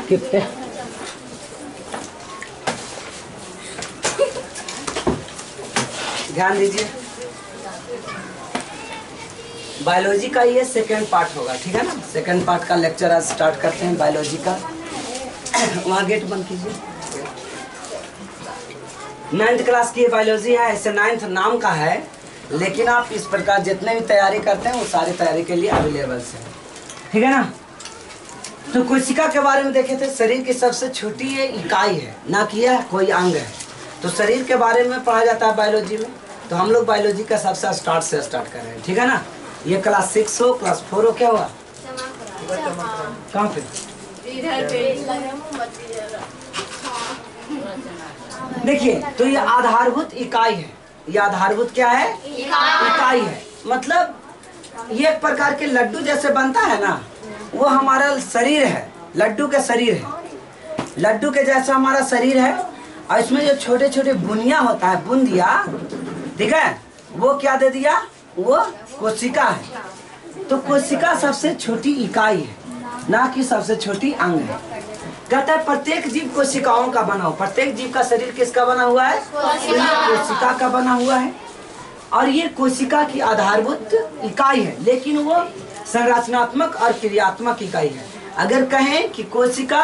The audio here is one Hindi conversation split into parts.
कितने ध्यान दीजिए, बायोलॉजी का ये सेकेंड पार्ट होगा, ठीक है ना। सेकेंड पार्ट का लेक्चर आज स्टार्ट करते हैं बायोलॉजी का। वहाँ गेट बंद कीजिए। 9th क्लास की बायोलॉजी है, ऐसे 9th नाम का है, लेकिन आप इस प्रकार जितने भी तैयारी करते हैं वो सारी तैयारी के लिए अवेलेबल है, ठीक है ना। तो कोशिका के बारे में देखे थे, शरीर की सबसे छोटी ये इकाई है, ना कि यह कोई अंग है। तो शरीर के बारे में पढ़ा जाता है बायोलॉजी में। तो हम लोग बायोलॉजी का सबसे स्टार्ट से स्टार्ट कर रहे हैं, ठीक है ना। ये क्लास 6 हो, क्लास 4 हो, क्या हुआ कहाँ पे? देखिए, तो ये आधारभूत इकाई है। ये आधारभूत क्या है? इकाई है। मतलब ये एक प्रकार के लड्डू जैसे बनता है ना, वो हमारा शरीर है, लड्डू के शरीर है। लड्डू के जैसा हमारा शरीर है, और इसमें जो छोटे छोटे बुनिया होता है, बूंदिया, ठीक है, वो क्या दे दिया? वो कोशिका है। तो कोशिका सबसे छोटी इकाई है, ना कि सबसे छोटी अंग है। कहता है प्रत्येक जीव कोशिकाओं का बना हुआ। प्रत्येक जीव का शरीर किसका बना हुआ है? कोशिका का बना हुआ है। और ये कोशिका की आधारभूत इकाई है, लेकिन वो संरचनात्मक और क्रियात्मक इकाई है। अगर कहें कि कोशिका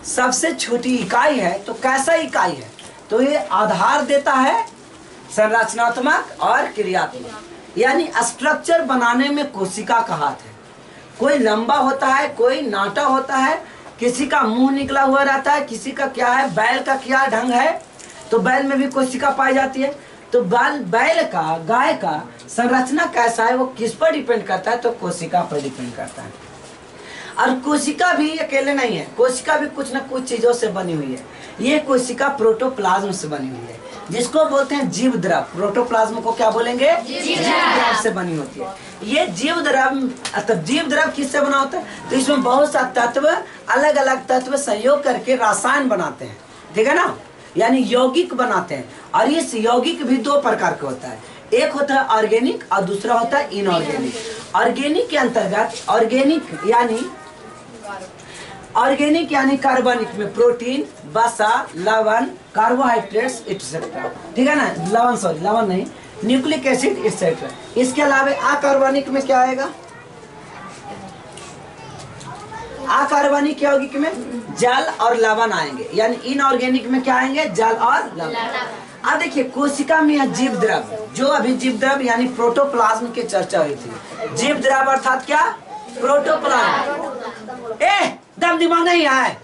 सबसे छोटी इकाई है, तो कैसा इकाई है? तो ये आधार देता है संरचनात्मक और क्रियात्मक, यानी स्ट्रक्चर बनाने में कोशिका का हाथ है। कोई लंबा होता है, कोई नाटा होता है, किसी का मुंह निकला हुआ रहता है, किसी का क्या है, बैल का क्या ढंग है, तो बैल में भी कोशिका पाई जाती है। तो बैल का, गाय का संरचना कैसा है, वो किस पर डिपेंड करता है? तो कोशिका पर डिपेंड करता है। और कोशिका भी अकेले नहीं है, कोशिका भी कुछ न कुछ चीजों से बनी हुई है। ये कोशिका प्रोटोप्लाज्म से बनी हुई है, जिसको बोलते हैं जीव द्रव। प्रोटोप्लाज्म को क्या बोलेंगे? जीव द्रव से बनी होती है। ये जीव द्रव, मतलब जीव द्रव किससे बना होता है? तो इसमें बहुत सा तत्व, अलग अलग तत्व संयोग करके रसायन बनाते हैं, ठीक है ना, यानी यौगिक बनाते हैं। और इस यौगिक भी दो प्रकार के होता है, एक होता है ऑर्गेनिक और दूसरा होता है इनऑर्गेनिक। ऑर्गेनिक के अंतर्गत ऑर्गेनिक यानी कार्बनिक में प्रोटीन, वसा, लवण, कार्बोहाइड्रेट्स एक्सेट्रा, ठीक है ना। लवण नहीं, न्यूक्लिक एसिड एक्सेट्रा। इसके अलावा अकार्बनिक में क्या आएगा? अकार्बनिक यौगिक में जल और लवण आएंगे, यानी इनऑर्गेनिक में क्या आएंगे? जल और लवण। अब देखिए, कोशिका में है जीव द्रव, जो अभी जीव द्रव यानी प्रोटोप्लाज्म की चर्चा हुई थी। जीव द्रव अर्थात क्या? प्रोटोप्लाज्म। दम दिमाग नहीं है?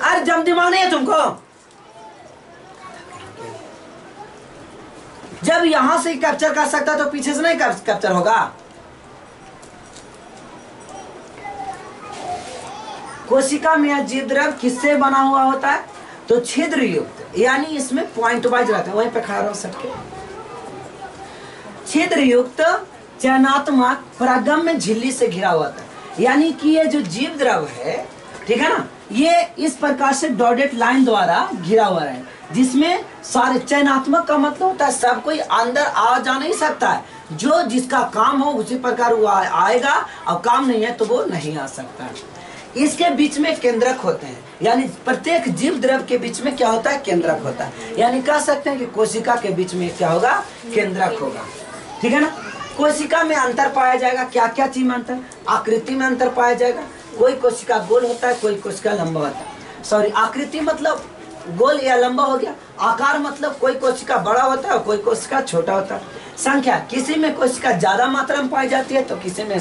अरे दम दिमाग नहीं है तुमको? जब यहां से कैप्चर कर सकता तो पीछे से नहीं कैप्चर होगा? कोशिका में जीव द्रव किससे बना हुआ होता है? तो छिद्र युक्त, यानी इसमें पॉइंट वाइज रहता है। वहीं पे खड़ा रहो सबके। छिद्र युक्त चयनात्मक परागम झिल्ली से घिरा हुआ था, यानी कि ये जो जीव द्रव है, ठीक है ना, ये इस प्रकार से डॉटेड लाइन द्वारा घिरा हुआ है, जिसमें सारे चयनात्मक का मतलब होता है सब कोई अंदर आ जा नहीं सकता है। जो जिसका काम हो उसी प्रकार वो आएगा, और काम नहीं है तो वो नहीं आ सकता है। इसके बीच में केंद्रक होते हैं, यानी प्रत्येक जीव द्रव के बीच में क्या होता है? केंद्रक होता है। यानी कह सकते हैं कि कोशिका के बीच में क्या होगा? केंद्रक होगा, ठीक है ना। कोशिका में अंतर पाया जाएगा। क्या क्या चीज में अंतर? आकृति में अंतर पाया जाएगा। कोई कोशिका गोल होता है, कोई कोशिका लंबा होता है। सॉरी, आकृति मतलब गोल या लंबा हो गया। आकार मतलब कोई कोशिका बड़ा होता है और कोई कोशिका छोटा होता है। संख्या, किसी में कोशिका ज्यादा मात्रा में पाई जाती है तो किसी में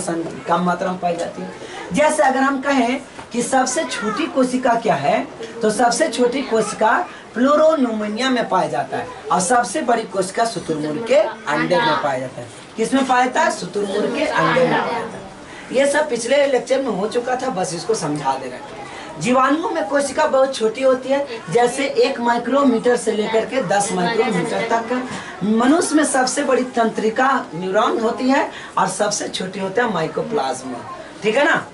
कम मात्रा में पाई जाती है। जैसे अगर हम कहें कि सबसे छोटी कोशिका क्या है, तो सबसे छोटी कोशिका प्लूरोनुमोनिया में पाया जाता है, और सबसे बड़ी कोशिका शुतुरमुर्ग के अंडे में पाया जाता है। किसमें पाया जाता है? शुतुरमुर्ग के अंडे में पाया जाता है। ये सब पिछले लेक्चर में हो चुका था, बस इसको समझा दे रहे हैं। जीवाणुओं में कोशिका बहुत छोटी होती है, जैसे 1 माइक्रोमीटर से लेकर के 10 माइक्रोमीटर तक। मनुष्य में सबसे बड़ी तंत्रिका न्यूरॉन होती है, और सबसे छोटी होता है माइकोप्लाज्मा, ठीक है ना।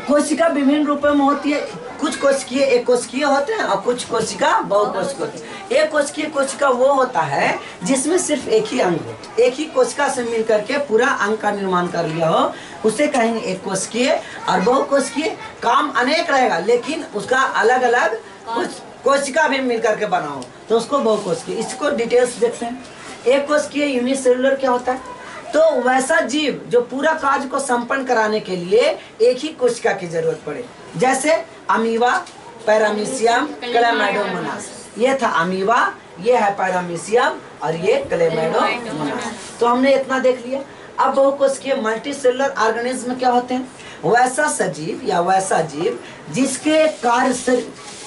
कोशिका विभिन्न रूपों में होती है। कुछ कोशिकीय एक कोशिकीय होते हैं और कुछ कोशिका बहुकोशिकीय होते हैं। एक कोशिकीय कोशिका वो होता है जिसमें सिर्फ एक ही अंग हो, एक ही कोशिका से मिल करके पूरा अंग का निर्माण कर लिया हो, उसे कहेंगे एक कोशिकीय। और बहुकोशिकीय काम अनेक रहेगा लेकिन उसका अलग अलग कुछ कोशिका भी मिल करके बना हो तो उसको बहुकोशिकीय। इसको डिटेल्स देखते हैं। एक कोशिकीय यूनिसेलुलर क्या होता है? तो वैसा जीव जो पूरा कार्य को संपन्न कराने के लिए एक ही कोशिका की जरूरत पड़े, जैसे अमीबा, पैरामीशियम, क्लेमाइडोमोनास। ये था अमीबा, ये है पैरामीशियम और ये क्लेमाइडोमोनास। तो हमने इतना देख लिया। अब बहुकोशिकीय मल्टीसेलुलर ऑर्गेनिज्म क्या होते हैं? वैसा सजीव या वैसा जीव जिसके कार्य से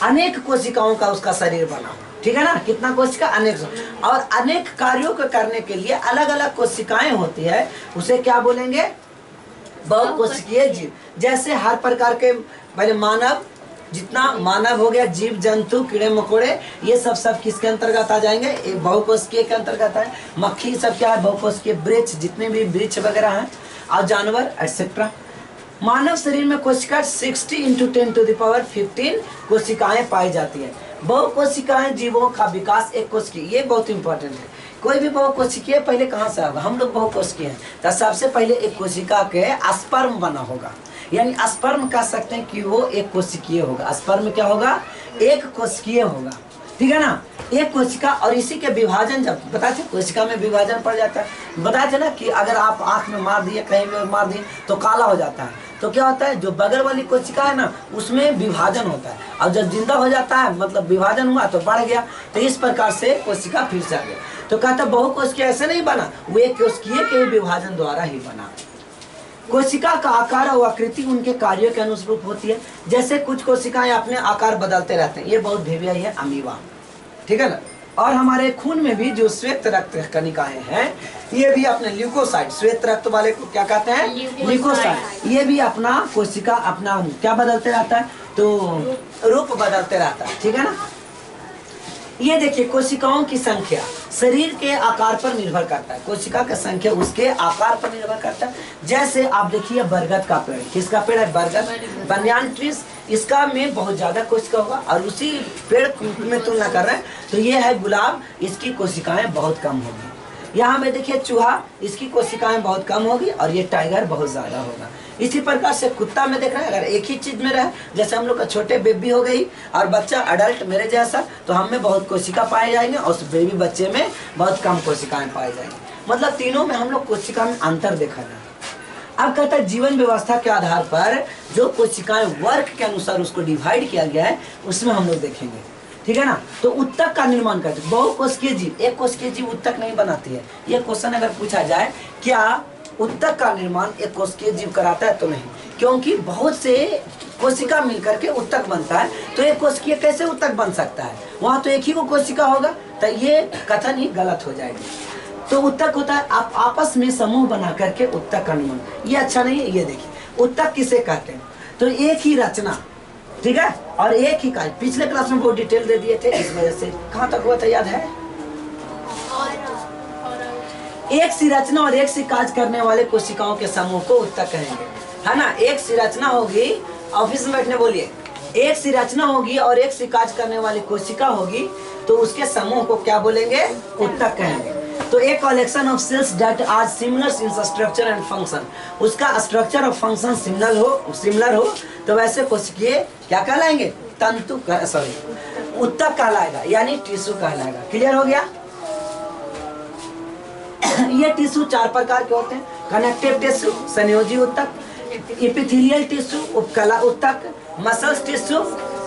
अनेक कोशिकाओं का उसका शरीर बना हो, ठीक है ना? कितना कोशिका? अनेक। और अनेक कार्यों को करने के लिए अलग अलग कोशिकाएं होती है, उसे क्या बोलेंगे? बहुकोशिकीय जीव। जैसे हर प्रकार के पहले मानव, जितना मानव हो गया, जीव जंतु, कीड़े मकोड़े, ये सब किसके अंतर्गत आ जाएंगे? एक बहुकोशिकीय के अंतर्गत है। मक्खी सब क्या है? बहुकोशिकीय। वृक्ष, जितने भी वृक्ष वगैरह हैं, और जानवर एटसेट्रा। मानव शरीर में कोशिका 60 × 10⁻15 कोशिकाएं पाई जाती है। बहुकोशिकाएं जीवों का विकास एक कोशिकीय, ये बहुत इंपॉर्टेंट है। कोई भी बहुकोशिकीय पहले कहाँ से आएगा? हम लोग बहुकोशिकीय हैं तो सबसे पहले एक कोशिका के स्पर्म बना होगा, यानी स्पर्म कह सकते हैं कि वो एक कोशिकीय होगा। स्पर्म क्या होगा? एक कोशिकीय होगा, ठीक है ना? एक कोशिका। और इसी के विभाजन, जब बताए थे कोशिका में विभाजन पड़ जाता है, बताए थे ना कि अगर आप आँख में मार दिए, कहीं में मार दिए तो काला हो जाता है। तो क्या होता है? जो बगल वाली कोशिका है ना, उसमें विभाजन होता है, और जब जिंदा हो जाता है मतलब विभाजन हुआ तो बढ़ गया। तो इस प्रकार से कोशिका फिर से आ गया। तो कहता बहुकोशिकीय ऐसे नहीं बना, वो एक कोशिकीय के विभाजन द्वारा ही बना। कोशिका का आकार और आकृति उनके कार्यों के अनुरूप होती है। जैसे कुछ कोशिकाएं अपने आकार बदलते रहते हैं, ये बहुत भेविया है अमीबा, ठीक है ना? और हमारे खून में भी जो श्वेत रक्त कणिकाएं हैं, ये भी अपने ल्यूकोसाइट, श्वेत रक्त वाले को क्या कहते हैं? ल्यूकोसाइट। ये भी अपना कोशिका अपना क्या बदलते रहता है? तो रूप बदलते रहता है, ठीक है ना? ये देखिए, कोशिकाओं की संख्या शरीर के आकार पर निर्भर करता है। कोशिका की संख्या उसके आकार पर निर्भर करता है। जैसे आप देखिए बरगद का पेड़, किसका पेड़ है? बरगद, बनियान ट्रीज। इसका में बहुत ज्यादा कोशिका होगा, और उसी पेड़ में तुलना कर रहे हैं तो ये है गुलाब, इसकी कोशिकाएं बहुत कम होगी। यहाँ में देखिए चूहा, इसकी कोशिकाएं बहुत कम होगी, और ये टाइगर बहुत ज्यादा होगा। इसी प्रकार से कुत्ता में देख रहे हैं, अगर एक ही चीज में रहे, जैसे हम लोग का छोटे बेबी हो गई और बच्चा अडल्ट मेरे जैसा, तो हम में बहुत कोशिका पाए जाएंगे और उस बेबी बच्चे में बहुत कम कोशिकाएं पाई जाएंगी। मतलब तीनों में हम लोग कोशिका में अंतर देखा जाए। अब कहता है जीवन व्यवस्था के आधार पर जो कोशिकाएं वर्ग के अनुसार उसको डिवाइड किया गया है, उसमें हम लोग देखेंगे, ठीक है ना? तो उत्तक का निर्माण करते हैं। बहुकोशिकीय जीव, एक कोशिकीय जीव उत्तक नहीं बनाती है। ये क्वेश्चन अगर पूछा जाए, क्या उत्तक का निर्माण एक कोशिकीय जीव कराता है? तो नहीं, क्योंकि बहुत से कोशिका मिलकर के उत्तक बनता है। तो एक कोशिकीय कैसे उत्तक बन सकता है? वहाँ तो एक ही को कोशिका होगा, तो ये कथन ही गलत हो जाएगी। तो उत्तक होता है आप आपस में समूह बना करके उत्तक का निर्माण। ये अच्छा नहीं है। ये देखिए उत्तक किसे कहते हैं? तो एक ही रचना, ठीक है, और एक ही कार्य। पिछले क्लास में बहुत डिटेल दे दिए थे, इस वजह से कहाँ तक हुआ था याद है? एक सी रचना और एक सी कार्य करने वाले कोशिकाओं के समूह को उत्तक कहेंगे, है ना? एक सी रचना होगी, ऑफिस में बैठने बोलिए, एक सी रचना होगी और एक सी कार्य करने वाली कोशिका होगी, तो उसके समूह को क्या बोलेंगे? उत्तक कहेंगे। तो एक collection of cells that are similar in structure and function, उसका स्ट्रक्चर और फंक्शन सिमिलर हो तो वैसे कोशिकीय क्या कहलाएंगे? तंतु उत्तक कहलाएगा, यानी टिश्यू कहलाएगा। क्लियर हो गया? ये टिश्यू 4 प्रकार के होते हैं। कनेक्टिव टिश्यू, संयोजी उत्तक, एपिथेलियल टिश्यू, उपकला उत्तक, मसल्स टिश्यू,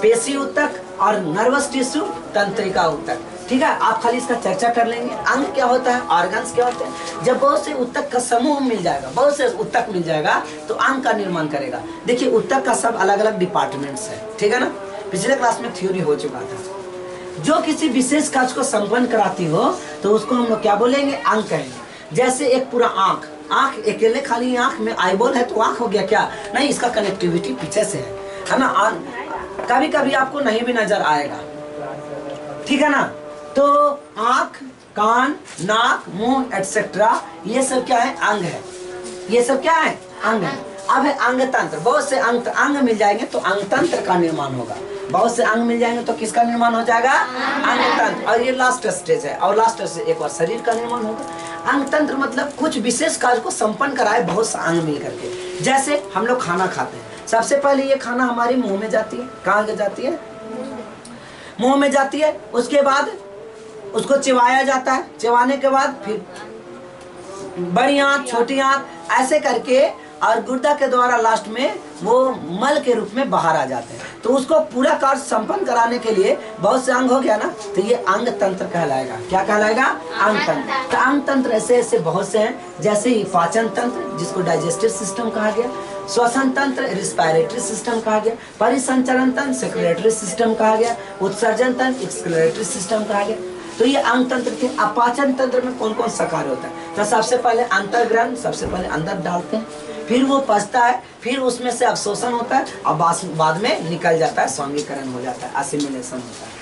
पेशी उत्तक, और नर्वस टिश्यू, तंत्रिका उत्तक। ठीक है, आप खाली इसका चर्चा कर लेंगे। अंग क्या होता है, ऑर्गन्स क्या होते हैं। जब बहुत से उत्तक का समूह मिल जाएगा, बहुत से उत्तक मिल जाएगा, तो अंग का निर्माण करेगा। देखिए उत्तक का सब अलग अलग डिपार्टमेंट्स है, ठीक है ना। पिछले क्लास में थ्योरी हो चुका था। जो किसी विशेष कार्य को संपन्न कराती हो तो उसको हम लोग क्या बोलेंगे, अंग कहेंगे। जैसे एक पूरा आंख, आंख अकेले खाली आंख में आईबॉल है तो आंख हो गया क्या, नहीं, इसका कनेक्टिविटी पीछे से है ना। कभी कभी आपको नहीं भी नजर आएगा, ठीक है ना। तो आंख, कान, नाक, मुंह एटसेट्रा, ये सब क्या है, अंग है। ये सब क्या है, अंग है। अब है अंग तंत्र। बहुत से अंग मिल जाएंगे तो अंग तंत्र का निर्माण होगा। बहुत से अंग मिल जाएंगे तो किसका निर्माण हो जाएगा? अंग तंत्र। और ये लास्ट स्टेज है, और लास्ट से एक और शरीर का निर्माण होगा। अंग तंत्र मतलब कुछ विशेष कार्य को संपन्न कराए बहुत से अंग मिल करके। जैसे हम लोग खाना खाते हैं, सबसे पहले ये खाना हमारे मुंह में जाती है। कहाँ जाती है? मुंह में जाती है। उसके बाद उसको चिबाया जाता है। चिबाने के बाद फिर बड़ी आंत, छोटी आंत, ऐसे करके और गुर्दा के द्वारा लास्ट में वो मल के रूप में बाहर आ जाते हैं। तो उसको पूरा कार्य संपन्न कराने के लिए बहुत से अंग हो गया ना, तो ये अंग तंत्र कहलाएगा। क्या कहलाएगा? अंग तंत्र। तो अंग तंत्र ऐसे ऐसे बहुत से हैं, जैसे ही पाचन तंत्र जिसको डाइजेस्टिव सिस्टम कहा गया, श्वसन तंत्र रिस्पायरेटरी सिस्टम कहा गया, परिसंचरण तंत्र सर्कुलेटरी सिस्टम कहा गया, उत्सर्जन तंत्र एक्सक्रेटरी सिस्टम कहा गया। तो ये अंग तंत्र थे। अब पाचन तंत्र में कौन कौन सा कार्य होता है? तो सबसे पहले अंतर्ग्रहण, सबसे पहले अंदर डालते हैं, फिर वो पचता है, फिर उसमें से अवशोषण होता है और बाद में निकल जाता है, स्वांगीकरण हो जाता है, असिमिलेशन होता है।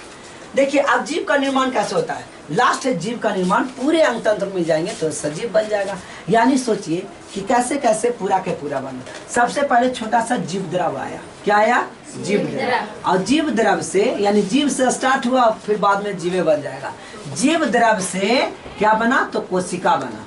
देखिए अब जीव का निर्माण कैसे होता है? लास्ट है जीव का निर्माण। पूरे अंग तंत्र मिल जाएंगे तो सजीव बन जाएगा। यानी सोचिए कि कैसे कैसे पूरा के पूरा बना। सबसे पहले छोटा सा जीव द्रव आया। क्या आया? जीव द्रव। और जीव द्रव से यानी जीव से स्टार्ट हुआ, फिर बाद में जीवे बन जाएगा। जीव द्रव से क्या बना? तो कोशिका बना,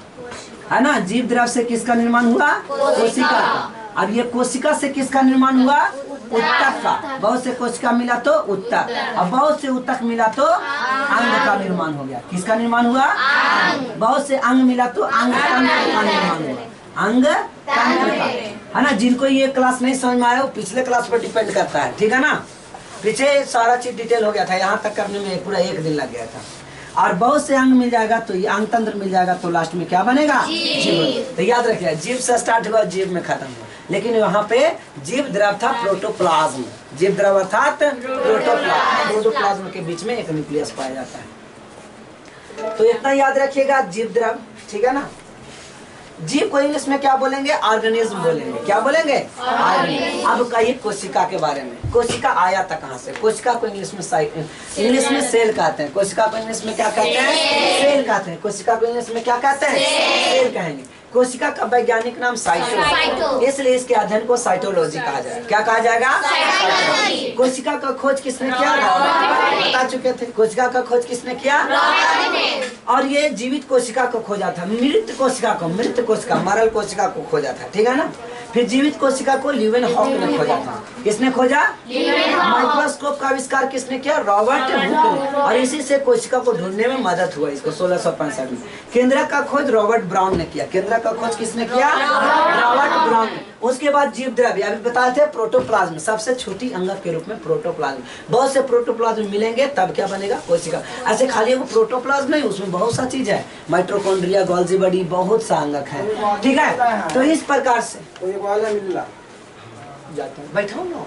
है ना। जीव द्रव से किसका निर्माण हुआ? कोशिका का। अब ये कोशिका से किसका निर्माण हुआ? उत्तक का। बहुत से कोशिका मिला तो उत्तक, अब बहुत से उत्तक मिला तो अंग का निर्माण हो गया। किसका निर्माण हुआ? बहुत से अंग मिला तो अंग तंत्र का निर्माण हुआ। अंग तंत्र का, है ना। जिनको ये क्लास नहीं समझ में आया वो पिछले क्लास पर डिपेंड करता है, ठीक है ना। पीछे सारा चीज डिटेल हो गया था, यहाँ तक करने में पूरा 1 दिन लग गया था। और बहुत से अंग मिल जाएगा तो ये अंग तंत्र मिल जाएगा तो लास्ट में क्या बनेगा? जीव। तो याद रखिए जीव से स्टार्ट हुआ, जीव में खत्म हुआ। लेकिन यहाँ पे जीव द्रव था प्रोटोप्लाज्म। जीव द्रव अर्थात प्रोटोप्लाज्म। प्रोटोप्लाज्म के बीच में एक न्यूक्लियस पाया जाता है। तो इतना याद रखिएगा जीव द्रव, ठीक है ना। जीव को इंग्लिश में क्या बोलेंगे? ऑर्गेनिज्म बोलेंगे। क्या बोलेंगे? ऑर्गेनिज्म। अब कहिए कोशिका के बारे में। कोशिका आया था कहाँ से? कोशिका को इंग्लिश में सेल कहते हैं। कोशिका को इंग्लिश में क्या कहते हैं? सेल कहते हैं। कोशिका को इंग्लिश में क्या कहते हैं? सेल कहेंगे। कोशिका का वैज्ञानिक नाम साइटो, इसलिए इसके अध्ययन को साइटोलॉजी कहा जाएगा। क्या कहा जाएगा? कोशिका का खोज किसने किया? बता चुके थे। कोशिका का खोज किसने किया? और ये जीवित कोशिका को खोजा था, मृत कोशिका को, मरल कोशिका को खोजा था, ठीक है ना। फिर जीवित कोशिका को ल्यूवेनहॉक ने खोजा था। किसने खोजा? माइक्रोस्कोप का आविष्कार किसने किया? रॉबर्ट हुक ने। और इसी से कोशिका को ढूंढने में मदद हुआ इसको 1665 में। केंद्रक का खोज रॉबर्ट ब्राउन ने किया। केंद्रक का खोज किसने किया? रॉबर्ट ब्राउन ने। उसके बाद जीव द्रव्य अभी बताए थे प्रोटोप्लाज्म, सबसे छोटी अंगक के रूप में प्रोटोप्लाज्म। बहुत से प्रोटोप्लाज्म मिलेंगे तब क्या बनेगा? कोशिका। ऐसे खाली वो प्रोटोप्लाज्म नहीं, उसमें बहुत सा चीज है, माइटोकॉन्ड्रिया, गोल्जी बॉडी, बहुत सा अंगक है, ठीक है। तो इस प्रकार से बैठो ना।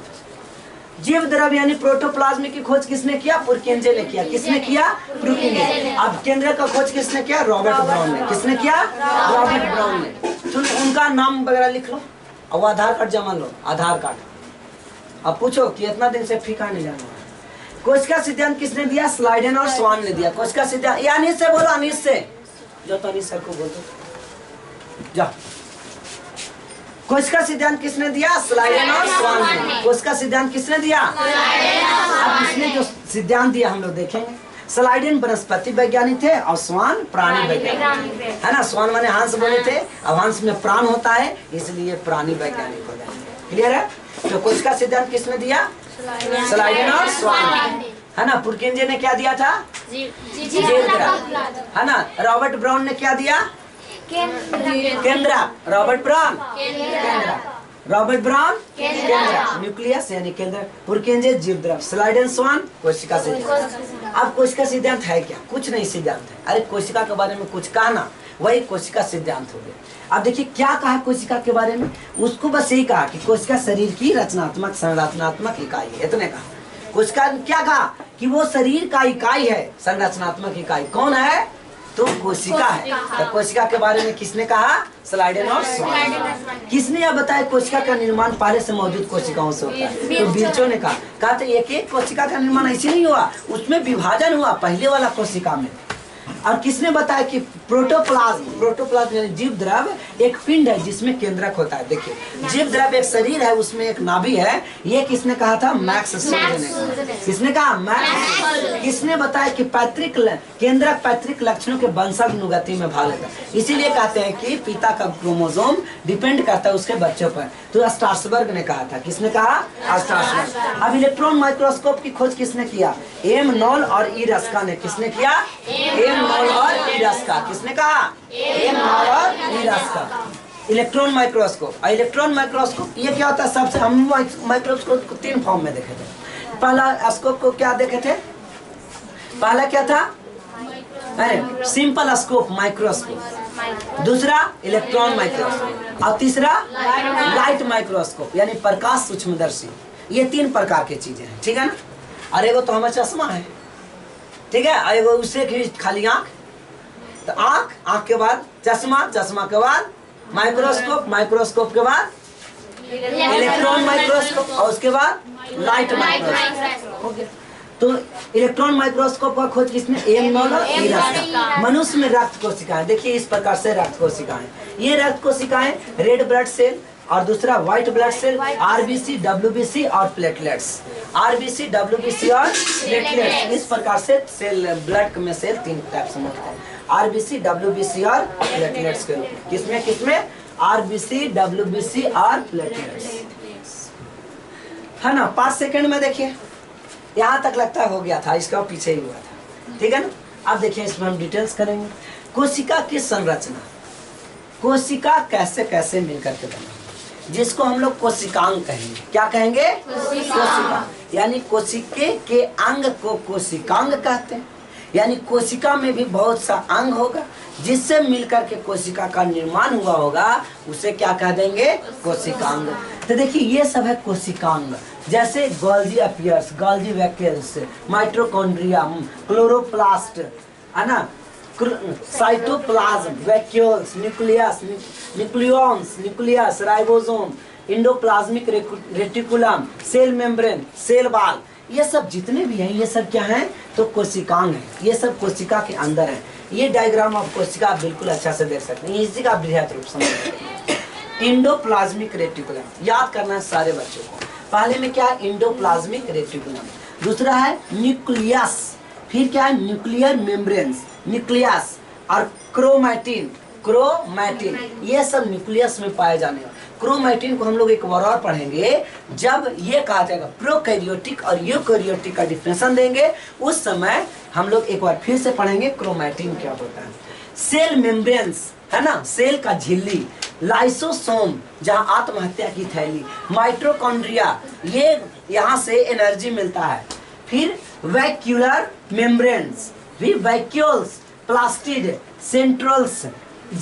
जीव द्रव्य यानी प्रोटोप्लाज्म की खोज किसने किया? पुरकेंजे ने किया। किसने किया? पुरकेंजे। अब केंद्रक का खोज किसने किया? रॉबर्ट ब्राउन ने। किसने किया? रॉबर्ट ब्राउन ने। तो उनका नाम वगैरह लिख लो और आधार कार्ड जमा लो, आधार कार्ड। अब पूछो कि इतना दिन से फीका नहीं जाना। कोशिका सिद्धांत किसने दिया? स्लाइडेन और स्वान ने दिया। कोशिका सिद्धांत या अनीस से बोलो, अनीस से जो तो अनीस सर को बोल दो जा। कोशिका सिद्धांत किसने दिया? स्लाइडेन और स्वान ने। कोशिका सिद्धांत किसने दिया? अब इसने जो सिद्धांत दिया हम लोग देखेंगे। स्लाइडेन वनस्पति वैज्ञानिक थे और स्वान प्राणी वैज्ञानिक थे, है ना। स्वान माने हंस बोले थे, अब हंस में प्राण होता है इसलिए प्राणी वैज्ञानिक हो जाएंगे। क्लियर है? तो कोशिका सिद्धांत किसने दिया? स्लाइडेन और स्वान, है ना। पुरकेंजे ने क्या दिया था? है ना। रॉबर्ट ब्राउन ने क्या दिया? केंद्र। रॉबर्ट ब्राउन केंद्र, रॉबर्ट ब्राउन केंद्र, न्यूक्लियस यानी केंद्र। पुरकेंजे जीव द्रव्य, स्लाइडेन स्वान कोशिका सिद्धांत। अब कोशिका सिद्धांत है क्या? कुछ नहीं सिद्धांत है। अरे कोशिका के बारे में कुछ कहा ना, वही कोशिका सिद्धांत हो गया। अब देखिए क्या कहा कोशिका के बारे में। उसको बस यही कहा कि कोशिका शरीर की रचनात्मक संरचनात्मक इकाई है, इतने कहा। कोशिका क्या कहा? कि वो शरीर का इकाई है, संरचनात्मक इकाई। कौन है? तो कोशिका है। तो कोशिका के बारे में किसने कहा? स्लाइडेन और स्वान। किसने यह बताया कोशिका का निर्माण पहले से मौजूद कोशिकाओं से होता है? तो बिर्चो ने कहा तो एक एक कोशिका का निर्माण ऐसे नहीं हुआ, उसमें विभाजन हुआ पहले वाला कोशिका में। और किसने बताया कि प्रोटोप्लाज्म यानी जीव द्रव एक पिंड है जिसमें केंद्रक होता है। देखिए, जीव द्रव एक शरीर है, उसमें एक नाभि है। ये किसने कहा था? मैक्स सोल्ज ने। किसने कहा? मैक्स। किसने बताया कि केंद्रक पैतृक लक्षणों के वंशानुगति में भाग लेता है। इसीलिए कहते हैं कि पिता का क्रोमोसोम डिपेंड करता है उसके बच्चों पर। तो स्ट्रासबर्ग ने कहा था। किसने कहा? स्ट्रासबर्ग। अब इलेक्ट्रॉन माइक्रोस्कोप की खोज किसने किया? एम नॉल और ई रस्का ने। किसने किया? एम नॉल और ई रस्का। किसने कहा? एम नॉल और E Ruska. Electron microscope. Electron microscope ये क्या होता है? सबसे हम माइक्रोस्कोप को 3 फॉर्म में देखे थे। पहला स्कोप को क्या देखे थे? पहला क्या था? अरे सिंपल स्कोप माइक्रोस्कोप, दूसरा इलेक्ट्रॉन माइक्रोस्कोप और तीसरा लाइट माइक्रोस्कोप यानी प्रकाश सूक्ष्मदर्शी। ये 3 प्रकार की चीजें हैं, ठीक है ना। और एगो तो हमारा चश्मा है, ठीक है। और एगो उससे खाली आंख, तो आंख के बाद चश्मा, चश्मा के बाद माइक्रोस्कोप, माइक्रोस्कोप के बाद इलेक्ट्रॉन माइक्रोस्कोप और उसके बाद लाइट माइक्रोस्कोप। हो गया। तो इलेक्ट्रॉन माइक्रोस्कोप का खोज किसने? एम नॉल और ई रस्का। मनुष्य में रक्त कोशिकाएं, देखिए इस प्रकार से रक्त कोशिकाएं। ये रक्त कोशिकाएं रेड ब्लड सेल और दूसरा white blood cell, RBC, WBC और प्लेटलेट्स। आरबीसी, डब्ल्यूबीसी और प्लेटलेट्स, इस प्रकार से सेल, ब्लड में सेल 3 टाइप से होते हैं। आरबीसी, डब्ल्यूबीसी और प्लेटलेट्स के रूप में। किसमें किसमें? आरबीसी, डब्ल्यूबीसी और प्लेटलेट्स, है ना। 5 सेकंड में देखिए, यहाँ तक लगता हो गया था, इसका पीछे ही हुआ था, ठीक है ना। अब देखिए इसमें हम डिटेल्स करेंगे। कोशिका की संरचना, कोशिका कैसे कैसे मिलकर के बना, जिसको हम लोग कोशिकांग कहेंगे। क्या कहेंगे? कोशिका। यानी कोशिके के अंग को कोशिकांग कहते हैं। यानी कोशिका में भी बहुत सा अंग होगा जिससे मिलकर के कोशिका का निर्माण हुआ होगा, उसे क्या कह देंगे? कोशिकांग। तो देखिए ये सब है कोशिकांग। जैसे Golgi apparatus, Golgi vacuoles, mitochondria, chloroplast, है ना, cytoplasm, vacuoles, nucleus, nucleons, nucleus, ribosome, endoplasmic reticulum, cell membrane, cell wall, ये सब जितने भी हैं ये सब क्या हैं? तो कोशिकांग हैं। ये सब कोशिका के अंदर हैं। ये डायग्राम ऑफ कोशिका आप बिल्कुल अच्छा से देख सकते हैं, इसी का बृहद रूप समझ। एंडोप्लाज्मिक रेटिकुलम याद करना है सारे बच्चों को। पहले में क्या है? Endoplasmic reticulum. दूसरा है न्यूक्लियस, फिर क्या है? न्यूक्लियर मेम्ब्रेन्स, न्यूक्लियस और क्रोमैटिन, क्रोमैटिन, ये सब न्यूक्लियस में पाए जाने वाले। क्रोमैटिन को हम लोग एक बार और पढ़ेंगे जब ये कहा जाएगा प्रोकैरियोटिक और यूकैरियोटिक का डिफिनेशन देंगे, उस समय हम लोग एक बार फिर से पढ़ेंगे क्रोमैटिन क्या होता है। सेल मेम्ब्रेन्स, है ना, सेल का झिल्ली, लाइसोसोम जहाँ आत्महत्या की थैली, माइटोकॉन्ड्रिया, ये यहाँ से एनर्जी मिलता है। फिर वैक्यूलर मेम्ब्रेन्स, फिर vacuoles, plastid, centrals,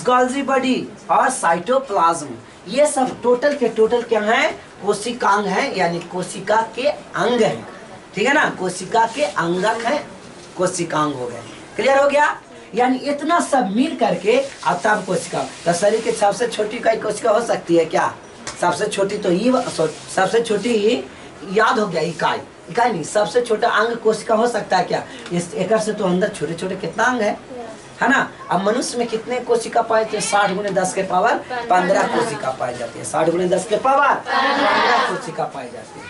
Golgi body और साइटोप्लाज्म, ये सब टोटल के टोटल क्या है? कोशिकांग है, यानी कोशिका के अंग हैं, ठीक है ना। कोशिका के अंगक हैं, कोशिकांग हो गए। क्लियर हो गया? यानी इतना सब मिल करके अब तब कोशिका। तो शरीर की सबसे छोटी इकाई कोशिका हो सकती है क्या? सबसे छोटी तो ये, सबसे छोटी ही याद हो गया, इकाई, इकाई नहीं, सबसे छोटा अंग कोशिका हो सकता है क्या? इस एकर से तो अंदर छोटे छोटे कितना अंग है ना। अब मनुष्य में कितने कोशिका पाए थे? 60 × 10 के पावर 15 कोशिका पाई जाती है। 60 × 10 के पावर 15 कोशिका पाई जाती है।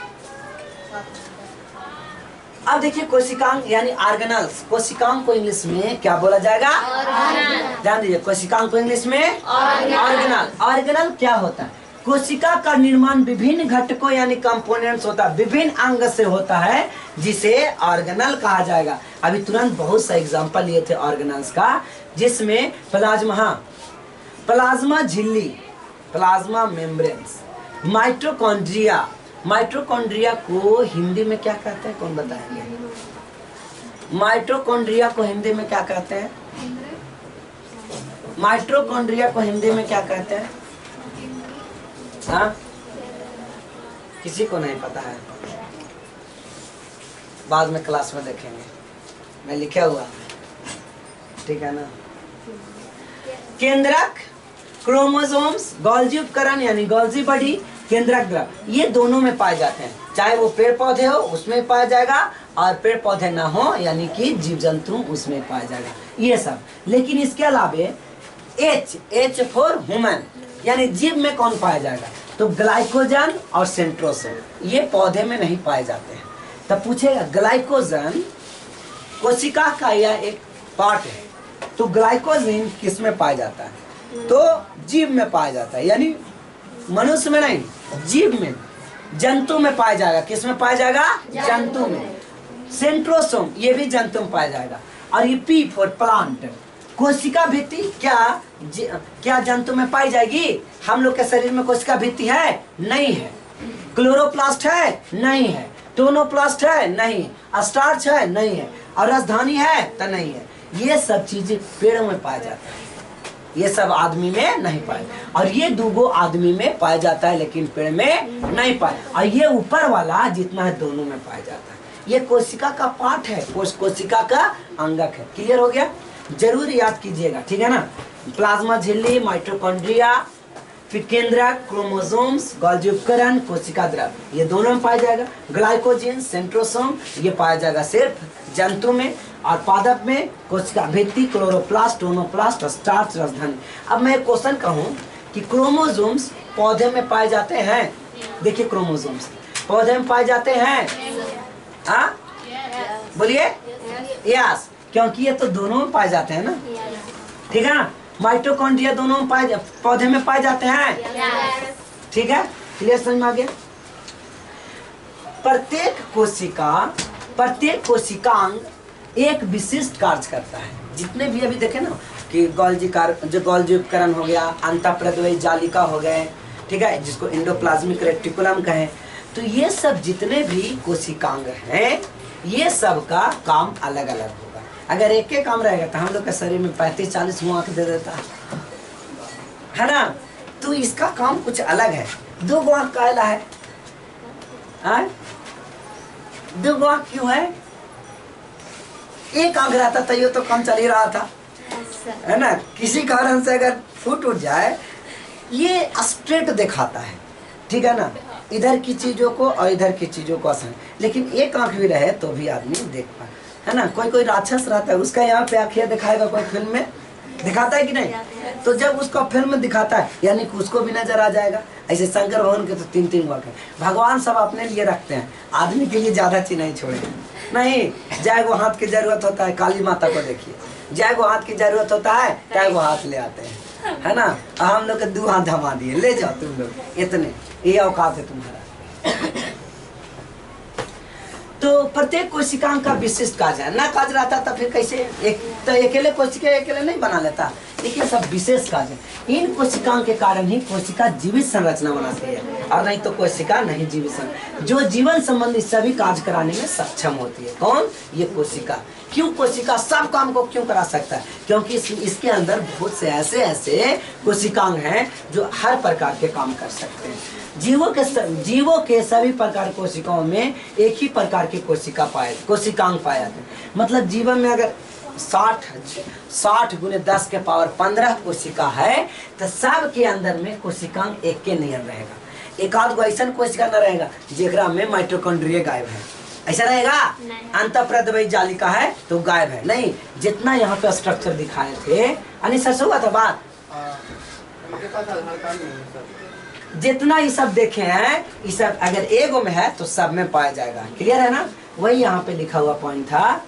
अब देखिए कोशिकांग यानी ऑर्गेनल्स। कोशिकांग को इंग्लिश में क्या बोला जाएगा? ध्यान दीजिए, कोशिकांग को इंग्लिश में ऑर्गेनल। ऑर्गेनल क्या होता है? कोशिका का निर्माण विभिन्न घटकों यानी कंपोनेंट्स होता है, विभिन्न अंग से होता है, जिसे ऑर्गेनल कहा जाएगा। अभी तुरंत बहुत सा एग्जांपल लिए थे ऑर्गेनल्स का, जिसमें प्लाज्मा, प्लाज्मा झिल्ली, प्लाज्मा मेम्ब्रेन्स, माइटोकॉन्ड्रिया। माइटोकॉन्ड्रिया को हिंदी में क्या कहते हैं? कौन बताएंगे? माइटोकॉन्ड्रिया को हिंदी में क्या कहते हैं? माइटोकॉन्ड्रिया को हिंदी में क्या कहते हैं? हाँ, किसी को नहीं पता है, बाद में क्लास में देखेंगे, मैं लिखा हुआ, ठीक है ना। केंद्रक, क्रोमोसोम्स, गोल्जी उपकरण यानी गोल्जी बॉडी, केंद्रक द्रव, ये दोनों में पाए जाते हैं। चाहे वो पेड़ पौधे हो उसमें पाया जाएगा, और पेड़ पौधे ना हो यानी कि जीव जंतु उसमें पाया जाएगा, ये सब। लेकिन इसके अलावे H फॉर ह्यूमन, यानी जीव में कौन पाया जाएगा, तो ग्लाइकोजन और सेंट्रोसोम ये पौधे में नहीं पाए जाते हैं। तब पूछेगा ग्लाइकोजन कोशिका का यह एक पार्ट है, तो ग्लाइकोजन किस में पाया जाता है, तो जीव में पाया जाता है, यानी मनुष्य में नहीं, जीव में, जंतु में पाया जाएगा। किस में पाया जाएगा, जंतु में। सेंट्रोसोम ये भी जंतु में पाया जाएगा। और ये P फॉर प्लांट, कोशिका भित्ति क्या जंतु में पाई जाएगी, हम लोग के शरीर में कोशिका भित्ति है, नहीं है। क्लोरोप्लास्ट है, नहीं है। टोनोप्लास्ट है, नहीं। स्टार्च है, नहीं है। और राजधानी है, तो नहीं है। ये सब चीजें पेड़ों में पाया जाता है, ये सब आदमी में नहीं पाए। और ये दूगो आदमी में पाया जाता है लेकिन पेड़ में नहीं पाए। और ये ऊपर वाला जितना है दोनों में पाया जाता है। ये कोशिका का पार्ट है, कोशिका का अंगक है। क्लियर हो गया, जरूर याद कीजिएगा, ठीक है ना। प्लाज्मा झिल्ली, माइटोकॉन्ड्रिया, फिर केंद्रक, क्रोमोसोम्स, गोल्जी उपकरण, कोशिका द्रव, ये दोनों में पाया जाएगा। ग्लाइकोजन, सेंट्रोसोम ये पाया जाएगा सिर्फ जंतु में, और पादप में कोशिका भित्ति, क्लोरोप्लास्ट, टोनोप्लास्ट, स्टार्च, राजधानी। अब मैं एक क्वेश्चन कहूँ कि क्रोमोसोम्स पौधे में पाए जाते हैं, देखिए क्रोमोसोम्स पौधे में पाए जाते हैं, हाँ बोलिए, यस, क्योंकि ये तो दोनों में पाए जाते हैं ना, ठीक है ना। माइटोकॉन्ड्रिया दोनों में पौधे में पाए जाते हैं, ठीक है, क्लियर, समझ में आ गया। प्रत्येक कोशिकांग एक विशिष्ट कार्य करता है। जितने भी अभी देखे ना कि गोल्जी उपकरण हो गया, अंतःप्रद्रवी जालिका हो गए, ठीक है, जिसको एंडोप्लाज्मिक रेटिकुलम कहें, तो ये सब जितने भी कोशिकांग हैं ये सब का काम अलग अलग होगा। अगर एक एक काम रहेगा तो हम लोग के शरीर में 35-40 मुँह आँख दे देता है ना। तो इसका काम कुछ अलग है। 2 आँख काला है, 2 आँख क्यों है, एक आँख रहता तो ये तो काम चल ही रहा था, है ना। किसी कारण से अगर फूट उठ जाए ये स्ट्रेट दिखाता है, ठीक है ना, इधर की चीजों को और इधर की चीजों को आसान। लेकिन एक आंख भी रहे तो भी आदमी देख पाए, है ना। कोई राक्षस रहता है, उसका यहाँ पे आँखें दिखाएगा, कोई फिल्म में दिखाता है कि नहीं, तो जब उसको फिल्म में दिखाता है यानी कि उसको भी नजर आ जाएगा। ऐसे शंकर भगवान के तो 3-3 वाक है, भगवान सब अपने लिए रखते हैं, आदमी के लिए ज्यादा चीज नहीं छोड़े, नहीं। जाए वो हाथ की जरूरत होता है, काली माता को देखिए, जाए वो हाथ की जरूरत होता है चाहे वो हाथ ले आते हैं, है ना। हम लोग के 2 हाथ थमा दिए, ले जाओ तुम लोग, इतने ये औकात है तुम्हारा। तो प्रत्येक कोशिकांग का विशिष्ट कार्य है ना। कार्य रहता तो फिर कैसे तो अकेले कोशिका अकेले नहीं बना लेता, लेकिन सब विशेष कार्य है। इन कोशिकाओं के कारण ही कोशिका जीवित संरचना बनाती है, और नहीं तो कोशिका नहीं जीवित संरचना। जो जीवन संबंधी सभी कार्य कराने में सक्षम होती है, कौन, ये कोशिका। क्यों कोशिका सब काम को क्यों करा सकता है, क्योंकि इसके अंदर बहुत से ऐसे कोशिकांग हैं जो हर प्रकार के काम कर सकते हैं। जीवों के सभी प्रकार कोशिकाओं में एक ही प्रकार के कोशिकांग पाए जाते हैं। मतलब जीवन में अगर 60 गुने 10 के पावर 15 कोशिका है तो सब के अंदर में कोशिकांग एक के नियम रहेगा। एक आध गो ऐसा कोशिका न रहेगा जेकरा में माइटोकॉन्ड्रिया गायब है, ऐसा रहेगा। अंतःप्रद्रवी जालिका है तो गायब है, नहीं। जितना यहाँ पे स्ट्रक्चर दिखाए थे, अनिल सर हुआ था बात, जितना ये सब देखे हैं ये सब अगर एगो में है तो सब में पाया जाएगा। क्लियर है ना। वही यहाँ पे लिखा हुआ पॉइंट था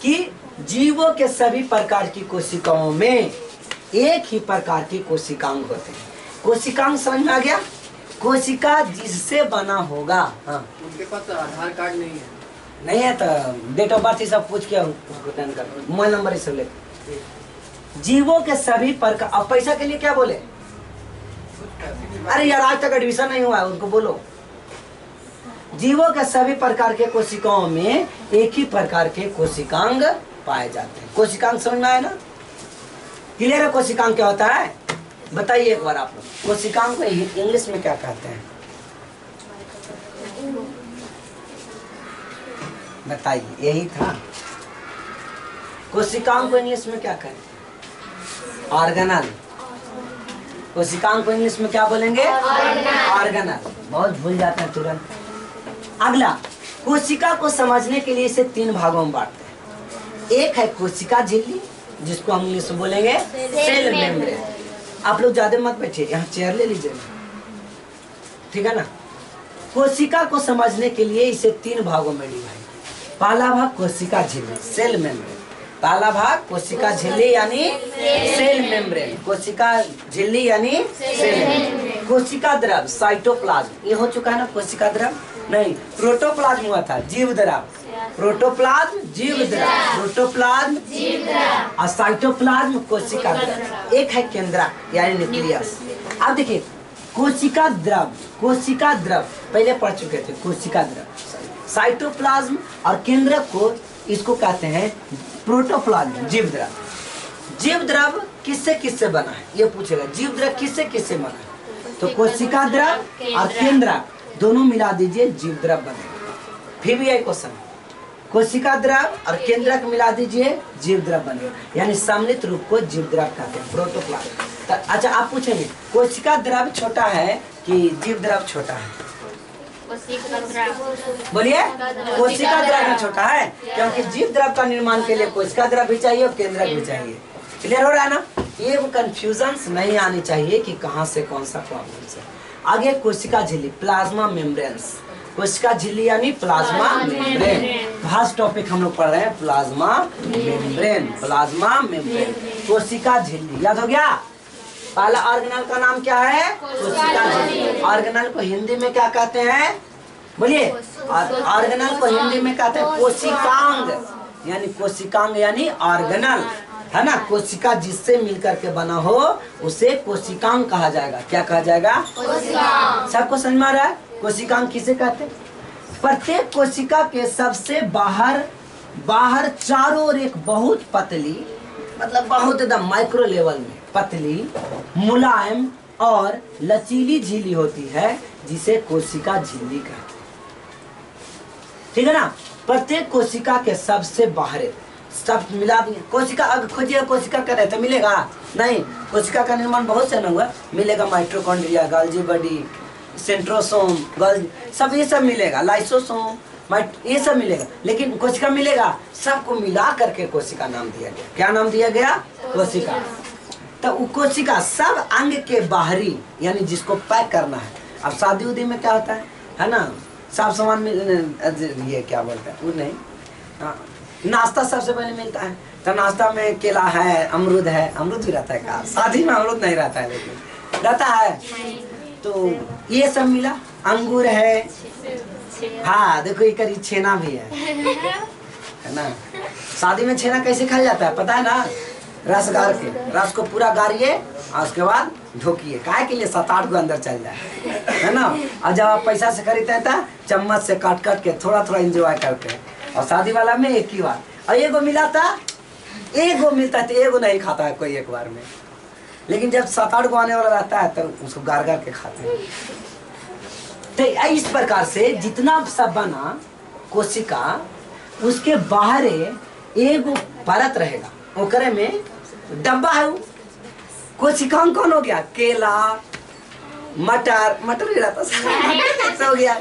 कि जीवों के सभी प्रकार की कोशिकाओं में एक ही प्रकार की कोशिकांग होते हैं। कोशिकांग समझ में आ गया। कोशिका जिससे बना होगा, हाँ उनके पास आधार कार्ड नहीं है तो डेट ऑफ बर्थ सब पूछ के मोबाइल नंबर सब ले। जीवों के सभी प्रकार, अब पैसा के लिए क्या बोले, अरे यार आज तक एडमिशन नहीं हुआ है उनको बोलो। जीवों के सभी प्रकार के कोशिकाओं में एक ही प्रकार के कोशिकांग पाए जाते हैं। कोशिकांग समझ में आया ना। क्लियर है कोशिकांग क्या होता है, बताइए एक बार आप लोग। कोशिकांग को इंग्लिश में क्या कहते हैं बताइए, यही था। कोशिकांग को इंग्लिश में क्या कहते हैं, ऑर्गेनल। कोशिकांग को इंग्लिश में क्या बोलेंगे? ऑर्गेनल। बहुत भूल जाते हैं तुरंत। अगला, कोशिका को समझने के लिए इसे 3 भागों में बांटते हैं। एक है कोशिका झिल्ली, जिसको हम इंग्लिश में बोलेंगे सेल मेम्ब्रेन। आप लोग ज्यादा मत बैठिए, यहाँ चेयर ले लीजिए, ठीक है ना। कोशिका को समझने के लिए इसे 3 भागों में डिवाइड। पहला भाग कोशिका झिल्ली, सेल मेम्ब्रेन। पहला भाग कोशिका झिल्ली यानी सेल मेम्ब्रेन, कोशिका झिल्ली यानी सेल मेम्ब्रेन। कोशिका द्रव साइटोप्लाज्म, ये हो चुका है ना कोशिका द्रव? नहीं, प्रोटोप्लाज्म हुआ था, जीव द्रव। प्रोटोप्लाज्म जीव द्रव, प्रोटोप्लाज्म जीव द्रव और साइटोप्लाज्म कोशिका द्रव। एक है केंद्रक यानी न्यूक्लियस। अब देखिए कोशिका द्रव, कोशिका द्रव पहले पढ़ चुके थे। कोशिका द्रव, साइटोप्लाज्म और केंद्रक को इसको कहते हैं प्रोटोप्लाज्म, जीव द्रव। जीव द्रव किससे किससे बना है ये पूछेगा, जीव द्रव किससे किससे बना है? तो कोशिका द्रव और केंद्रक दोनों मिला दीजिए, जीव द्रव बनेगा। फिर भी यही क्वेश्चन, कोशिका द्रव और केंद्रक मिला दीजिए, जीव द्रव बनेगा। यानी सम्मिलित रूप को जीव द्रव कहते हैं, प्रोटोप्लाज्म। अच्छा आप पूछेंगे कोशिका द्रव छोटा है कि जीव द्रव छोटा है? बोलिए, कोशिका द्रव में छोटा है, क्योंकि जीव द्रव का निर्माण के लिए कोशिका द्रव भी चाहिए और केंद्रक भी चाहिए। क्लियर हो रहा है ना? ये कंफ्यूजन नहीं आनी चाहिए कि कहाँ से कौन सा प्रॉब्लम है। आगे कोशिका झिल्ली, प्लाज्मा मेम्ब्रेन्स। कोशिका झिल्ली यानी प्लाज्मा मेम्ब्रेन। फर्स्ट टॉपिक हम लोग पढ़ रहे हैं प्लाज्मा मेम्ब्रेन, प्लाज्मा मेम्ब्रेन। कोशिका झिल्ली याद हो गया? पहला ऑर्गेनल का नाम क्या है? कोशिका झिल्ली। ऑर्गेनल को हिंदी में क्या कहते हैं? बोलिए, ऑर्गेनल को हिंदी में कहते हैं कोशिकांग, यानी कोशिकांग यानी ऑर्गेनल, है ना। कोशिका जिससे मिलकर के बना हो उसे कोशिकांग कहा जाएगा। क्या कहा जाएगा? कोशिकांग। सबको समझ में आ रहा है? कोशिकांग किसे कहते हैं? प्रत्येक कोशिका के सबसे बाहर चारों ओर एक बहुत पतली, मतलब बहुत एकदम माइक्रो लेवल में पतली, मुलायम और लचीली झिल्ली होती है, जिसे कोशिका झिल्ली कहते हैं। ठीक है ना। प्रत्येक कोशिका के सबसे बाहर सब मिला दिए। कोशिका अगर खोजिए कोशिका करे तो मिलेगा नहीं। कोशिका का निर्माण बहुत से न हुआ, मिलेगा माइटोकॉन्ड्रिया, गोल्गी बॉडी, सेंट्रोसोम, सब ये सब मिलेगा, लाइसोसोम, ये सब मिलेगा, लेकिन कोशिका मिलेगा। सबको मिला करके कोशिका नाम दिया गया। क्या नाम दिया गया? कोशिका। तो कोशिका सब अंग के बाहरी, यानी जिसको पैक करना है। अब शादी उदी में क्या होता है ना, साफ सामान में ये क्या बोलते हैं वो नहीं, नाश्ता सबसे पहले मिलता है। तो नाश्ता में केला है, अमरूद है, अमरूद भी रहता है क्या? शादी में अमरूद नहीं रहता है, लेकिन रहता है। तो ये सब मिला, अंगूर है, हाँ देखो ये करीब छेना भी है ना। शादी में छेना कैसे खाया जाता है पता है ना? रस गार के, रस को पूरा गारिए और उसके बाद ढोकिए, काहे के लिए 7-8 को अंदर चल जाए, है ना। और जब आप पैसा से खरीदते हैं तो चम्मच से काट काट के थोड़ा थोड़ा एंजॉय करते हैं। और शादी वाला में एक ही बार, और एगो मिला था, एगो मिलता है तो एगो नहीं खाता है कोई एक बार में, लेकिन जब 7-8 को आने वाला रहता है तो उसको गार गार के खाते हैं। तो इस प्रकार से जितना सब बना कोशिका, उसके बाहर एगो परत रहेगा, ओकरे में डब्बा है। कोशिका कौन हो गया? केला, मटर भी रहता सब हो गया,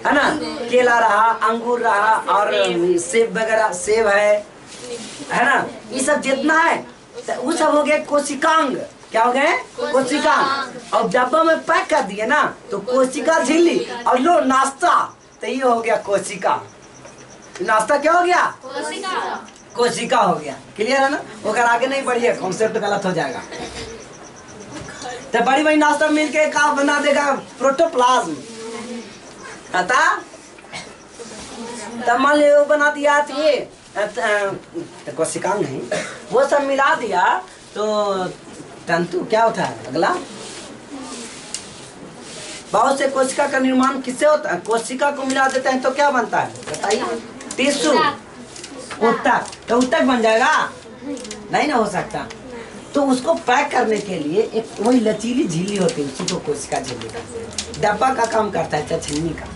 है ना। केला रहा, अंगूर रहा और सेब वगैरह, सेब है ना। ये सब जितना है तो वो सब हो गया कोशिकांग। क्या हो गए? कोशिकांग। और डब्बा में पैक कर दिए ना तो कोशिका झिल्ली, और लो नाश्ता, तो ये हो गया कोशिका। नाश्ता क्या हो गया? कोशिका हो गया। क्लियर है ना? अगर आगे नहीं बढ़िए कॉन्सेप्ट गलत हो जाएगा। तो बड़ी बड़ी नाश्ता मिलके का बना देगा? प्रोटोप्लाज्म। आता तब मान लो वो बना दिया तो ये कोशिका नहीं, वो सब मिला दिया तो तंतु क्या होता है? अगला, बहुत से कोशिका का निर्माण किससे होता है? कोशिका को मिला देते हैं तो क्या बनता है बताइए? टिश्यू, ऊतक। तो ऊतक बन जाएगा? नहीं ना हो सकता। तो उसको पैक करने के लिए एक वही लचीली झिल्ली होती है, उसी को कोशिका झिल्ली कहते हैं। डब्बा का काम करता है छन्नी का।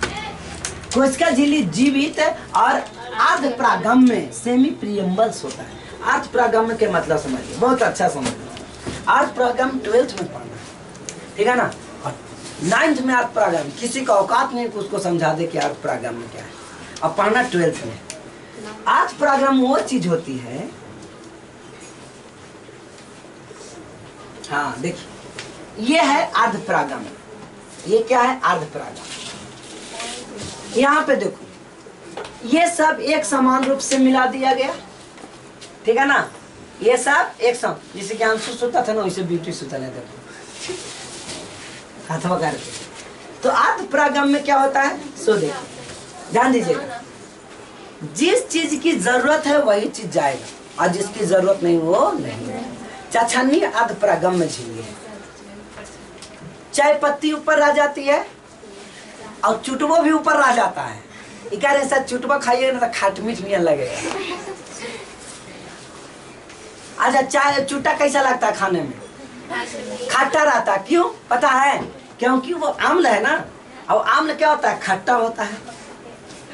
कोशिका झिल्ली जीवित और अर्ध प्रागम्य सेमी प्रियम्बल्स होता है। अर्ध प्रागम्य के मतलब समझिए, बहुत अच्छा समझिए। आर्थ प्रागम 12th में पढ़ना, ठीक है ना। और 9th में आर्थ प्रागम, किसी का औकात नहीं कि उसको समझा दे कि आर्थ प्रागम में क्या है, अब पढ़ना 12th में। आर्थ प्रागम वो चीज होती है, हाँ देखिए ये है अर्ध प्रागम, ये क्या है अर्ध प्रागम। यहाँ पे देखो ये सब एक समान रूप से मिला दिया गया, ठीक है ना, ये सब एक समान, जैसे कि अंशु सूता था ना वैसे ब्यूटी सूता नहीं, देखो हाथवा करके। तो अर्ध प्रागम में क्या होता है सो देखो ध्यान दीजिएगा, जिस चीज की जरूरत है वही चीज जाएगा और जिसकी जरूरत नहीं वो नहीं। चाछन्नी अर्ध प्रागम में झिल्ली है, चाय पत्ती ऊपर रह जाती है और चुटबो भी ऊपर रह जाता है। इकार ऐसा चुटबा खाइए ना तो खाट मीठ नहीं लगेगा। अच्छा चाय चुटा कैसा लगता है खाने में, खट्टा रहता है, क्यों पता है, क्योंकि वो आम्ल है ना, और आम्ल क्या होता है खट्टा होता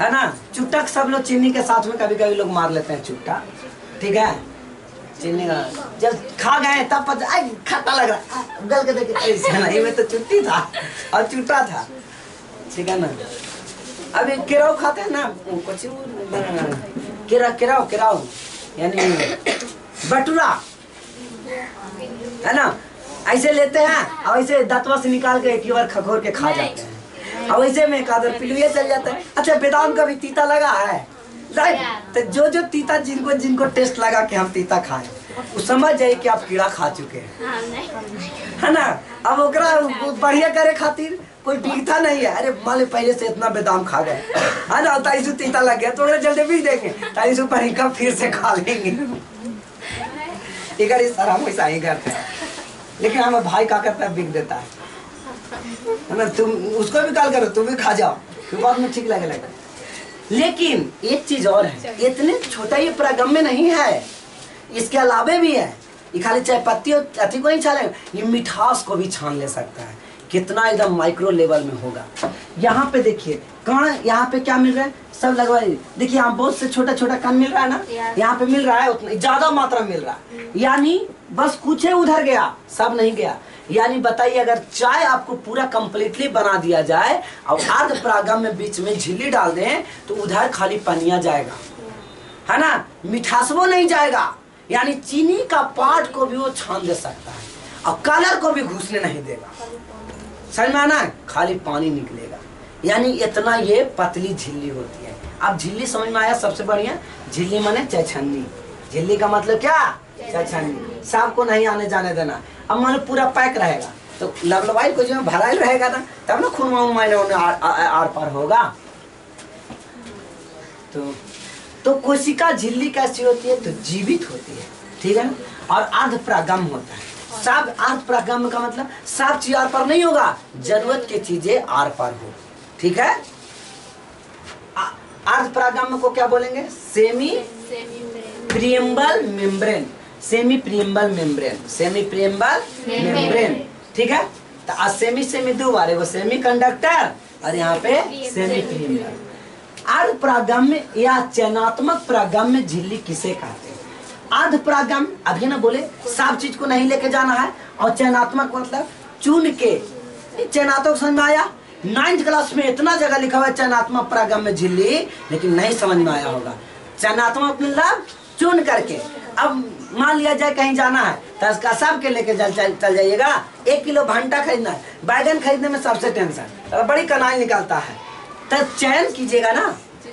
है ना। चुटक सब लोग चीनी के साथ में कभी कभी लोग मार लेते हैं चुट्टा, ठीक है, चीनी का जब खा गए तब पता खट्टा लग रहा, गल के देखे में तो चुट्टी था और चुट्टा था, ठीक है ना। अभी केराव खाते हैं ना, कुछ केराव यानी बटुरा है ना, ऐसे लेते हैं और ऐसे दांतवा से निकाल के एक बार खखोर के खा जाते हैं, और वैसे में एक आदर पिलुए चल जाता है। अच्छा बेदाम का भी तीता लगा है, तो जो तीता जिनको टेस्ट लगा कि हम तीता खाए, वो समझ जाए कि आप कीड़ा खा चुके हैं, है ना। अब ओकरा बढ़िया करे खातिर कोई बीगता नहीं है, अरे मान लो पहले से इतना बेदाम खा गए है ना, ताइसु तीता लग गया तो जल्दी बीग देंगे, ताइसु पर फिर से खा लेंगे। इधर इस तरह वैसा ही करते हैं, लेकिन हमारा भाई क्या करता है बीग देता है ना, तुम उसको भी कॉल करो, तुम भी खा जाओ, फिर बाद में ठीक लगे लगे। लेकिन एक चीज और है, इतने छोटा ये प्रागम में नहीं है, इसके अलावे भी है। ये खाली चाय पत्ती और अति को नहीं छाने, ये मिठास को भी छान ले सकता है, कितना एकदम माइक्रो लेवल में होगा। यहाँ पे देखिए कण, यहाँ पे क्या मिल रहा है सब लगवाइए, देखिए यहाँ बहुत से छोटा छोटा कण मिल रहा है ना, यहाँ पे मिल रहा है उतना ज्यादा मात्रा मिल रहा है, यानी बस कुछ है उधर गया, सब नहीं गया। यानी बताइए अगर चाय आपको पूरा कंप्लीटली बना दिया जाए और अर्ध प्रागम में बीच में झिल्ली डाल दें तो उधर खाली पनिया जाएगा, है ना, मिठासवो नहीं जाएगा, यानी चीनी का पार्ट को भी वो छान दे सकता है और कलर को भी घुसने नहीं देगा, समझ में आना है, खाली पानी निकलेगा। यानी इतना ये पतली झिल्ली होती है। अब झिल्ली समझ में आया, सबसे बढ़िया झिल्ली माने चैछन्नी, झिल्ली का मतलब क्या चैछन्नी, सांप को नहीं आने जाने देना। अब मान लो पूरा पैक रहेगा तो लवलवाई को जो भराइल रहेगा ना, तब ना खून आर पार होगा। तो कोशिका झिल्ली कैसी होती है, तो जीवित होती है, ठीक है ना, और अर्ध प्रागम होता है। सब अर्ध प्रागम का मतलब सब चीज आर पार नहीं होगा, जरूरत की चीजें आर पार हो, ठीक है। अर्ध प्रागम को क्या बोलेंगे, semi preamble membrane, semi preamble membrane, semi preamble membrane, ठीक है। तो सेमी दो बार है, वो सेमी कंडक्टर और यहाँ पे सेमी प्रियम्बल। अर्ध प्रागम्य या चयनात्मक प्रागम्य झिल्ली किसे कहते हैं। अर्ध प्रागम्य अभी ना बोले सब चीज को नहीं लेके जाना है, और चयनात्मक मतलब चुन के, चयनात्मक समझ में आया। 9th क्लास में इतना जगह लिखा हुआ है चयनात्मक प्रागम्य झिल्ली, लेकिन नहीं समझ में आया होगा। चयनात्मक मतलब चुन करके। अब मान लिया जाए कहीं जाना है तो इसका सब के लेके चल जाइएगा। 1 किलो भंटा खरीदना है, बैगन खरीदने में सबसे टेंशन, तो बड़ी कनाई निकालता है, तो चयन कीजिएगा ना,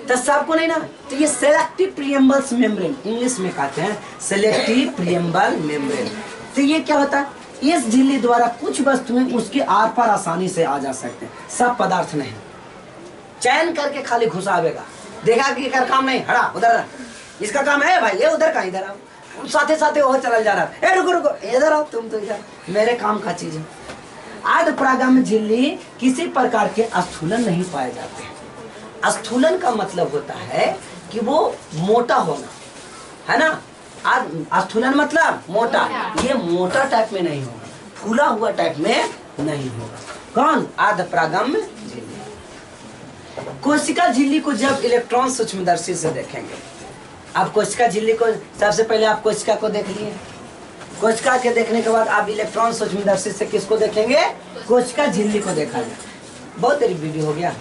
तो सबको नहीं ना। तो ये सेलेक्टिव प्रियम्बल्स मेम्ब्रेन इंग्लिश में कहते हैं, सेलेक्टिव प्रियम्बल मेम्ब्रेन। तो ये क्या होता है, इस झिल्ली द्वारा कुछ वस्तुएं उसके आर पार आसानी से आ जा सकते हैं, सब पदार्थ नहीं। चयन करके खाली घुसावेगा, देखा कि कर काम नहीं, हड़ा उधर, इसका काम है भाई, ये उधर का इधर आओ, साथे साथे वो चल जा रहा है, रुको रुको इधर आओ, तुम तो इधर, मेरे काम का चीज है। अर्ध प्रागम्य झिल्ली किसी प्रकार के स्थूलन नहीं पाए जाते हैं। स्थूलन का मतलब होता है कि वो मोटा होना, है ना। स्थूलन मतलब मोटा, ये मोटा टाइप में नहीं होगा, फूला हुआ टाइप में नहीं होगा। कौन, अर्ध प्रागम्य झिल्ली। कोशिका झिल्ली को जब इलेक्ट्रॉन सूक्ष्मदर्शी से देखेंगे, आप कोशिका झिल्ली को सबसे पहले आप कोशिका को देख लिए, कोशिका के देखने के बाद आप इलेक्ट्रॉन सूक्ष्मदर्शी से किसको देखेंगे? कोशिका झिल्ली को देखा जाए। बहुत देरी वीडियो हो गया।